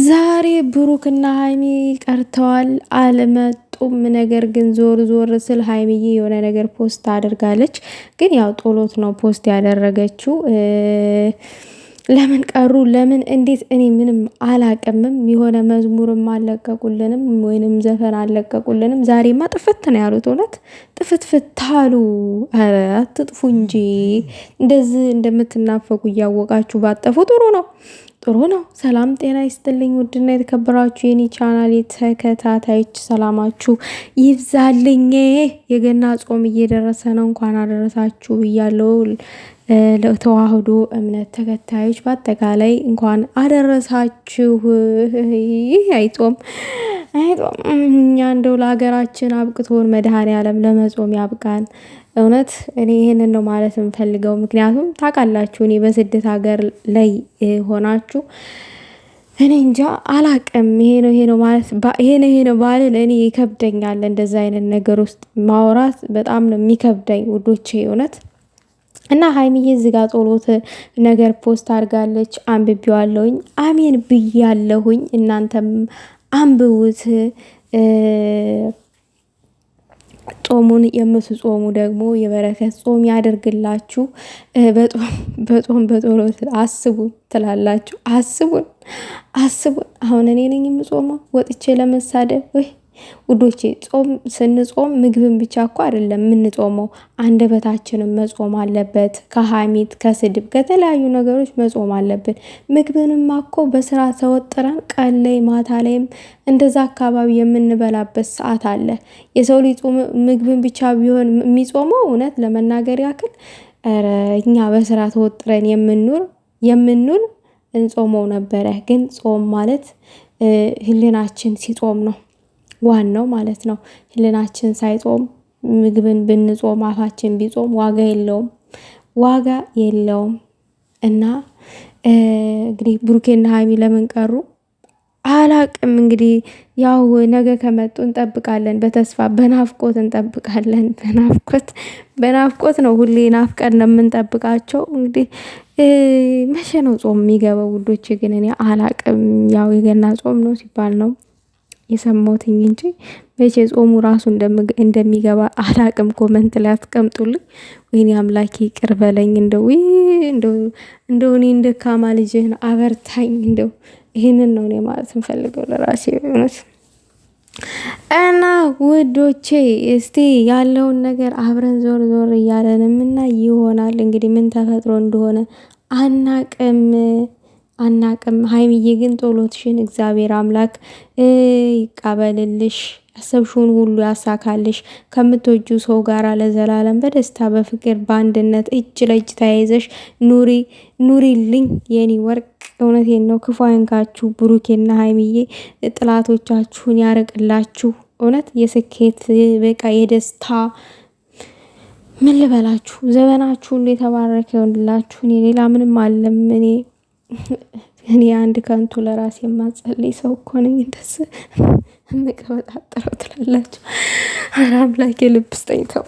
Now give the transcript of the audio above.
ዛሬ ብሩክና ሀይሚ ቀርተዋል አልመጡም። ነገር ግን ዞር ዞር ስል ሀይሚዬ የሆነ ነገር ፖስት አድርጋለች። ግን ያው ጦሎት ነው ፖስት ያደረገችው። ለምን ቀሩ ለምን እንዴት እኔ ምንም አላቅምም። የሆነ መዝሙርም አለቀቁልንም ወይንም ዘፈን አለቀቁልንም። ዛሬማ ጥፍት ነው ያሉት። እውነት ጥፍትፍት አሉ። ኧረ አትጥፉ እንጂ እንደዚህ እንደምትናፈቁ እያወቃችሁ ባጠፉ ጥሩ ነው። ጥሩ ነው። ሰላም ጤና ይስጥልኝ። ውድና የተከበራችሁ የኔ ቻናል ተከታታዮች ሰላማችሁ ይብዛልኝ። የገና ጾም እየደረሰ ነው። እንኳን አደረሳችሁ ብያለሁ። ለተዋህዶ እምነት ተከታዮች በአጠቃላይ እንኳን አደረሳችሁ። አይጾም እኛ እንደው ለሀገራችን አብቅቶን መድኃኔዓለም ለመጾም ያብቃን። እውነት እኔ ይሄንን ነው ማለት የምፈልገው። ምክንያቱም ታውቃላችሁ እኔ በስደት ሀገር ላይ ሆናችሁ እኔ እንጃ አላቅም። ይሄ ነው ማለት ይሄ ነው ባልል እኔ ይከብደኛል። እንደዛ አይነት ነገር ውስጥ ማውራት በጣም ነው የሚከብደኝ ውዶቼ እውነት። እና ሀይሚዬ እዚህ ጋር ጸሎት ነገር ፖስት አድርጋለች። አንብቤዋለሁኝ፣ አሜን ብያለሁኝ። እናንተም አንብቡት። ጾሙን የምትጾሙ ደግሞ የበረከት ጾም ያደርግላችሁ። በጾም በጸሎት አስቡን ትላላችሁ። አስቡን። አሁን እኔ ነኝ የምጾመው ወጥቼ ለመሳደብ ወይ ውዶቼ? ጾም ስንጾም ምግብን ብቻ እኮ አይደለም የምንጾመው፣ አንደበታችንም መጾም አለበት። ከሀሜት ከስድብ ከተለያዩ ነገሮች መጾም አለብን። ምግብንማ እኮ በስራ ተወጥረን ቀን ላይ ማታ ላይም እንደዛ አካባቢ የምንበላበት ሰዓት አለ። የሰው ልጅ ምግብን ብቻ ቢሆን የሚጾመው እውነት ለመናገር ያክል እኛ በስራ ተወጥረን የምንውል እንጾመው ነበረ። ግን ጾም ማለት ህሊናችን ሲጾም ነው ዋናው ማለት ነው። ህሊናችን ሳይጾም ምግብን ብንጾም አፋችን ቢጾም ዋጋ የለውም። እና እንግዲህ ብሩኬና ሀይሚ ለምን ቀሩ አላቅም። እንግዲህ ያው ነገ ከመጡ እንጠብቃለን። በተስፋ በናፍቆት እንጠብቃለን። በናፍቆት ነው ሁሌ ናፍቀን ነው የምንጠብቃቸው። እንግዲህ መቼ ነው ጾም የሚገባው ውዶቼ? ግን እኔ አላቅም። ያው የገና ጾም ነው ሲባል ነው የሰማሁትኝ እንጂ መቼ ጾሙ ራሱ እንደሚገባ አላቅም። ኮመንት ላይ አስቀምጡልኝ። ወይኔ አምላኬ ይቅር በለኝ። እንደው እኔ እንደካማ ልጅህን አበርታኝ። እንደው ይሄንን ነው እኔ ማለት የምፈልገው ለራሴ እውነት። እና ውዶቼ እስቲ ያለውን ነገር አብረን ዞር ዞር እያለንም እና ይሆናል እንግዲህ ምን ተፈጥሮ እንደሆነ አናቅም። ሀይሚዬ ግን ጸሎትሽን እግዚአብሔር አምላክ ይቀበልልሽ፣ ያሰብሽውን ሁሉ ያሳካልሽ። ከምትወጁ ሰው ጋር ለዘላለም በደስታ በፍቅር በአንድነት እጅ ለእጅ ተያይዘሽ ኑሪልኝ የኔ ወርቅ። እውነቴን ነው። ክፉ አይንካችሁ ብሩኬና ሀይሚዬ። ጥላቶቻችሁን ያርቅላችሁ። እውነት የስኬት በቃ የደስታ ምን ልበላችሁ ዘመናችሁ ሁሉ የተባረከ ይሆንላችሁ። እኔ ሌላ ምንም አለም። እኔ አንድ ከንቱ ለራሴ የማጸልይ ሰው እኮ ነኝ። እንደዚህ የምቀበጣጥረው ትላላችሁ። ኧረ አምላኬ ልብ ስጠኝ ተው።